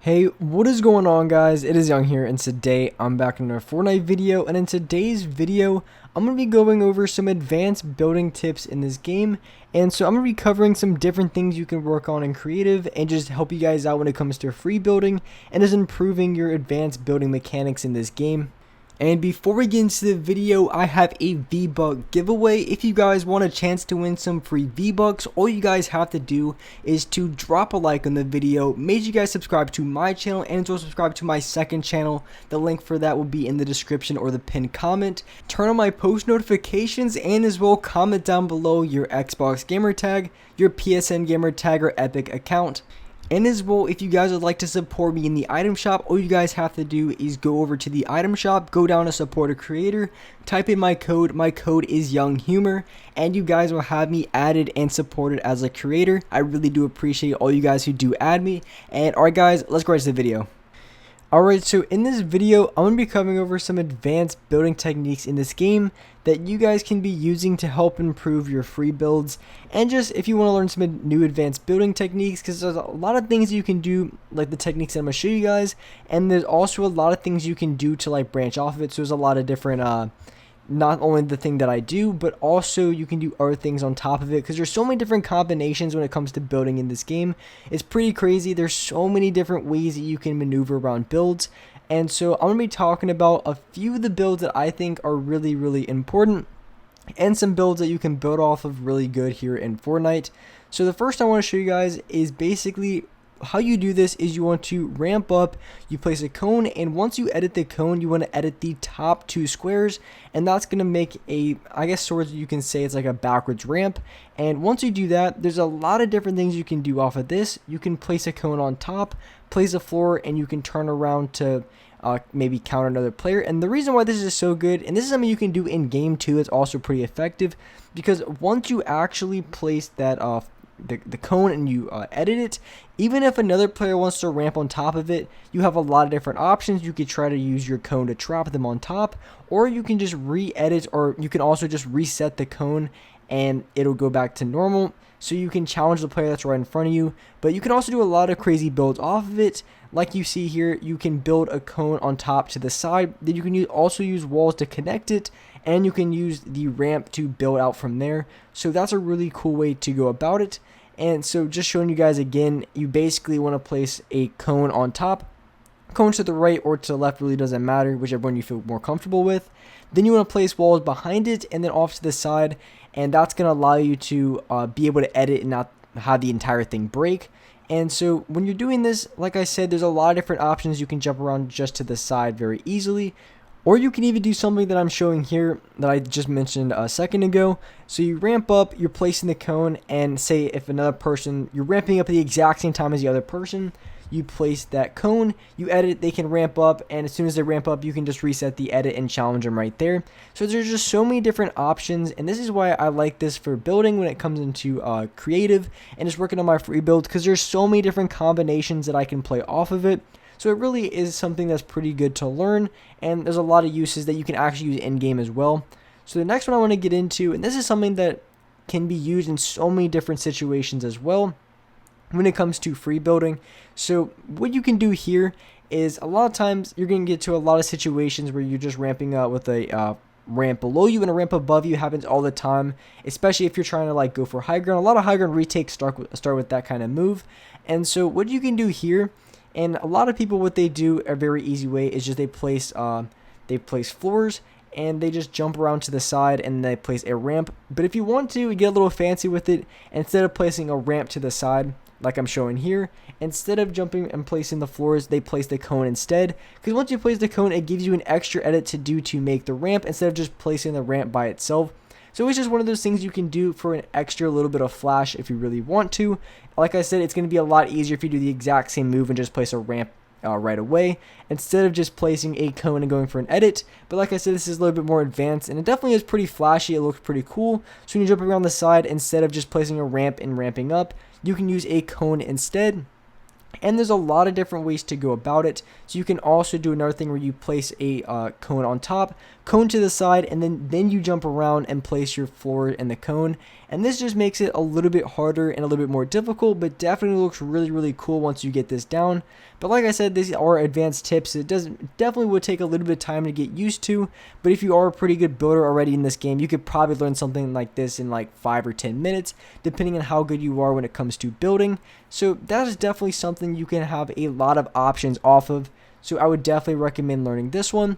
Hey, what is going on, guys? It is Young here, and today I'm back in another Fortnite video, and in today's video I'm going to be going over some advanced building tips in this game. And so I'm going to be covering some different things you can work on in creative and just help you guys out when it comes to free building and just improving your advanced building mechanics in this game. And before we get into the video, I have a V-Buck giveaway. If you guys want a chance to win some free V-Bucks, all you guys have to do is to drop a like on the video. Make sure you guys subscribe to my channel and also subscribe to my second channel. The link for that will be in the description or the pinned comment. Turn on my post notifications and as well comment down below your Xbox gamer tag, your PSN gamer tag, or Epic account. And as well, if you guys would like to support me in the item shop, all you guys have to do is go over to the item shop, go down to support a creator, type in my code is Young Humor, and you guys will have me added and supported as a creator. I really do appreciate all you guys who do add me. And alright guys, let's go right to the video. Alright, so in this video, I'm going to be covering over some advanced building techniques in this game that you guys can be using to help improve your free builds. And just if you want to learn some new advanced building techniques, because there's a lot of things you can do, like the techniques that I'm going to show you guys. And there's also a lot of things you can do to like branch off of it. So there's a lot of different not only the thing that I do, but also you can do other things on top of it, because there's so many different combinations when it comes to building in this game. It's pretty crazy. There's so many different ways that you can maneuver around builds. And so I'm going to be talking about a few of the builds that I think are really important, and some builds that you can build off of really good here in Fortnite. So the first I want to show you guys is basically how you do this. Is you want to ramp up, you place a cone, and once you edit the cone, you want to edit the top two squares, and that's going to make a, I guess sort of you can say it's like a backwards ramp. And once you do that, there's a lot of different things you can do off of this. You can place a cone on top, place a floor, and you can turn around to maybe counter another player. And the reason why this is so good, and this is something you can do in game too, it's also pretty effective, because once you actually place that the cone and you edit it, even if another player wants to ramp on top of it, you have a lot of different options. You could try to use your cone to trap them on top, or you can just re-edit, or you can also just reset the cone and it'll go back to normal. So you can challenge the player that's right in front of you, but you can also do a lot of crazy builds off of it. Like you see here, you can build a cone on top to the side, then you can also use walls to connect it, and you can use the ramp to build out from there. So that's a really cool way to go about it. And so just showing you guys again, you basically want to place a cone on top. Cones to the right or to the left really doesn't matter, whichever one you feel more comfortable with. Then you want to place walls behind it and then off to the side, and that's going to allow you to be able to edit and not have the entire thing break. And so when you're doing this, like I said, there's a lot of different options. You can jump around just to the side very easily, or you can even do something that I'm showing here that I just mentioned a second ago. So you ramp up, you're placing the cone, and say if another person, you're ramping up at the exact same time as the other person, you place that cone, you edit, they can ramp up, and as soon as they ramp up, you can just reset the edit and challenge them right there. So there's just so many different options, and this is why I like this for building when it comes into creative and just working on my free build, because there's so many different combinations that I can play off of it. So it really is something that's pretty good to learn, and there's a lot of uses that you can actually use in-game as well. So the next one I want to get into, and this is something that can be used in so many different situations as well when it comes to free building. So what you can do here is a lot of times you're going to get to a lot of situations where you're just ramping up with a ramp below you and a ramp above you. Happens all the time, especially if you're trying to like go for high ground. A lot of high ground retakes start with that kind of move. And so what you can do here, and a lot of people, what they do a very easy way is just they place floors and they just jump around to the side and they place a ramp. But if you want to get a little fancy with it, instead of placing a ramp to the side like I'm showing here, instead of jumping and placing the floors, they place the cone instead. Because once you place the cone, it gives you an extra edit to do to make the ramp instead of just placing the ramp by itself. So it's just one of those things you can do for an extra little bit of flash if you really want to. Like I said, it's going to be a lot easier if you do the exact same move and just place a ramp right away instead of just placing a cone and going for an edit. But like I said, this is a little bit more advanced, and it definitely is pretty flashy. It looks pretty cool. So when you jump around the side, instead of just placing a ramp and ramping up, you can use a cone instead. And there's a lot of different ways to go about it. So you can also do another thing where you place a cone on top cone to the side, and then you jump around and place your floor in the cone. And this just makes it a little bit harder and a little bit more difficult, but definitely looks really cool once you get this down. But like I said, these are advanced tips. It definitely would take a little bit of time to get used to, but if you are a pretty good builder already in this game, you could probably learn something like this in like 5 or 10 minutes, depending on how good you are when it comes to building. So that is definitely something you can have a lot of options off of. So I would definitely recommend learning this one.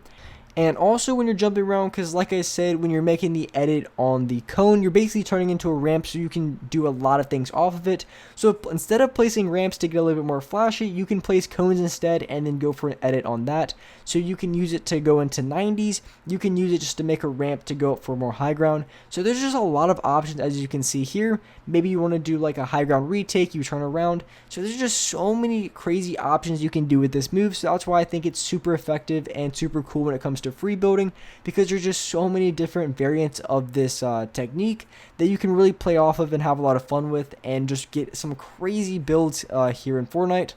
And also when you're jumping around, because like I said, when you're making the edit on the cone, you're basically turning into a ramp, so you can do a lot of things off of it. So instead of placing ramps to get a little bit more flashy, you can place cones instead and then go for an edit on that. So you can use it to go into 90s, you can use it just to make a ramp to go up for more high ground. So there's just a lot of options, as you can see here. Maybe you want to do like a high ground retake, you turn around. So there's just so many crazy options you can do with this move. So that's why I think it's super effective and super cool when it comes to free building, because there's just so many different variants of this technique that you can really play off of and have a lot of fun with, and just get some crazy builds here in Fortnite.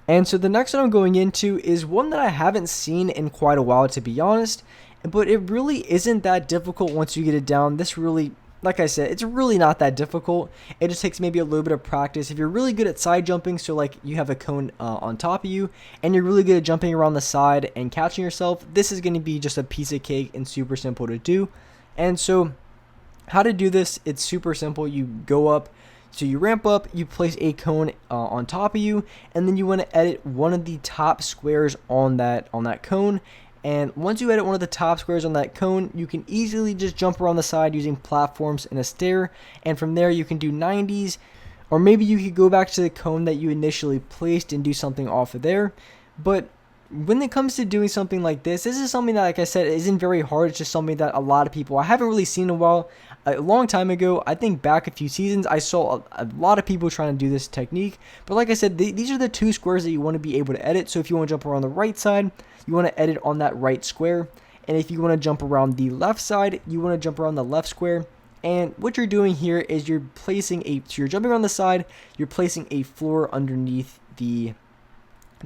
And so the next one I'm going into is one that I haven't seen in quite a while, to be honest, but it really isn't that difficult once you get it down. This really, like I said, it's really not that difficult. It just takes maybe a little bit of practice. If you're really good at side jumping, so like you have a cone on top of you, and you're really good at jumping around the side and catching yourself, this is going to be just a piece of cake and super simple to do. And so how to do this, it's super simple. You go up, so you ramp up, you place a cone on top of you, and then you want to edit one of the top squares on that cone. And once you edit one of the top squares on that cone, you can easily just jump around the side using platforms and a stair. And from there, you can do 90s, or maybe you could go back to the cone that you initially placed and do something off of there. But when it comes to doing something like this is something that, like I said, isn't very hard. It's just something that a lot of people, I haven't really seen in a while. A long time ago, I think back a few seasons, I saw a lot of people trying to do this technique. But like I said, these are the two squares that you want to be able to edit. So if you want to jump around the right side, you want to edit on that right square. And if you want to jump around the left side, you want to jump around the left square. And what you're doing here is you're placing so you're jumping around the side, you're placing a floor underneath the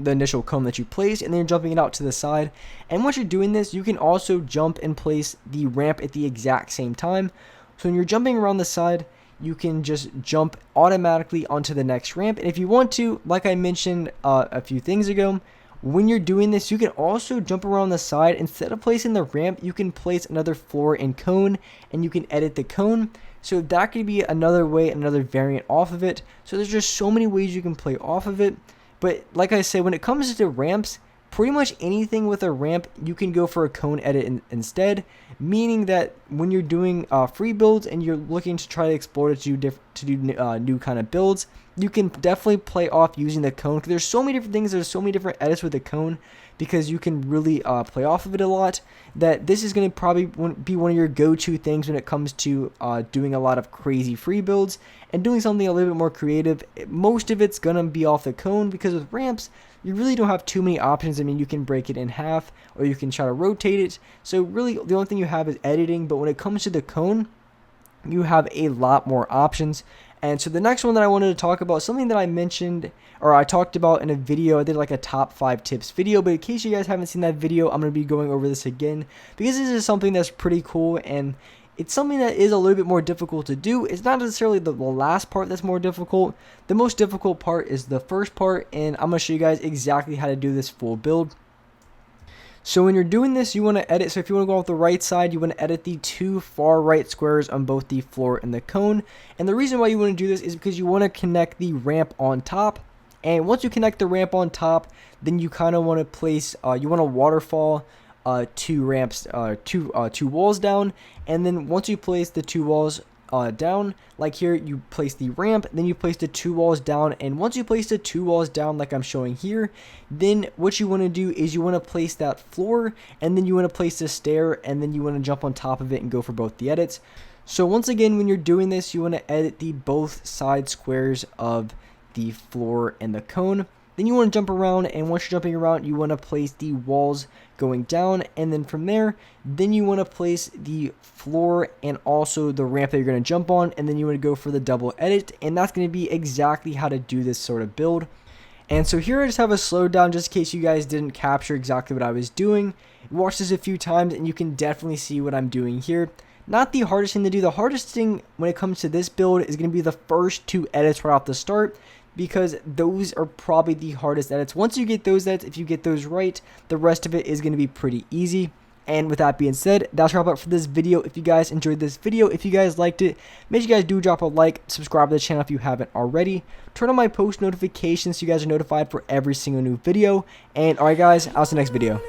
initial cone that you placed, and then you're jumping it out to the side. And once you're doing this, you can also jump and place the ramp at the exact same time. So when you're jumping around the side, you can just jump automatically onto the next ramp. And if you want to, like I mentioned a few things ago, when you're doing this, you can also jump around the side. Instead of placing the ramp, you can place another floor and cone, and you can edit the cone. So that could be another way, another variant off of it. So there's just so many ways you can play off of it. But like I said, when it comes to ramps, pretty much anything with a ramp, you can go for a cone edit instead, meaning that when you're doing free builds and you're looking to try to explore to do new kind of builds, you can definitely play off using the cone. There's so many different things, there's so many different edits with the cone, because you can really play off of it a lot, that this is going to probably be one of your go-to things when it comes to doing a lot of crazy free builds and doing something a little bit more creative. Most of it's going to be off the cone, because with ramps, you really don't have too many options. I mean, you can break it in half, or you can try to rotate it. So really, the only thing you have is editing. But when it comes to the cone, you have a lot more options. And so the next one that I wanted to talk about, something that I mentioned, or I talked about in a video, I did like a top 5 tips video, but in case you guys haven't seen that video, I'm going to be going over this again, because this is something that's pretty cool, and it's something that is a little bit more difficult to do. It's not necessarily the last part that's more difficult. The most difficult part is the first part, and I'm going to show you guys exactly how to do this full build. So when you're doing this, you want to edit. So if you want to go off the right side, you want to edit the two far right squares on both the floor and the cone. And the reason why you want to do this is because you want to connect the ramp on top. And once you connect the ramp on top, then you kind of want to place, you want to waterfall two walls down. And then once you place the two walls down, like here, you place the ramp, then you place the two walls down. And once you place the two walls down, like I'm showing here, then what you want to do is you want to place that floor, and then you want to place the stair, and then you want to jump on top of it and go for both the edits. So once again, when you're doing this, you want to edit the both side squares of the floor and the cone. Then you want to jump around, and once you're jumping around, you want to place the walls going down, and then from there, then you want to place the floor and also the ramp that you're going to jump on, and then you want to go for the double edit, and that's going to be exactly how to do this sort of build. And so here I just have a slowdown just in case you guys didn't capture exactly what I was doing. Watch this a few times and you can definitely see what I'm doing here. Not the hardest thing to do. The hardest thing when it comes to this build is going to be the first 2 edits right off the start, because those are probably the hardest edits. Once you get those edits, if you get those right, the rest of it is going to be pretty easy. And with that being said, that's wrap up for this video. If you guys enjoyed this video, if you guys liked it, make sure you guys do drop a like, subscribe to the channel if you haven't already, turn on my post notifications so you guys are notified for every single new video. And alright guys, I'll see you next video.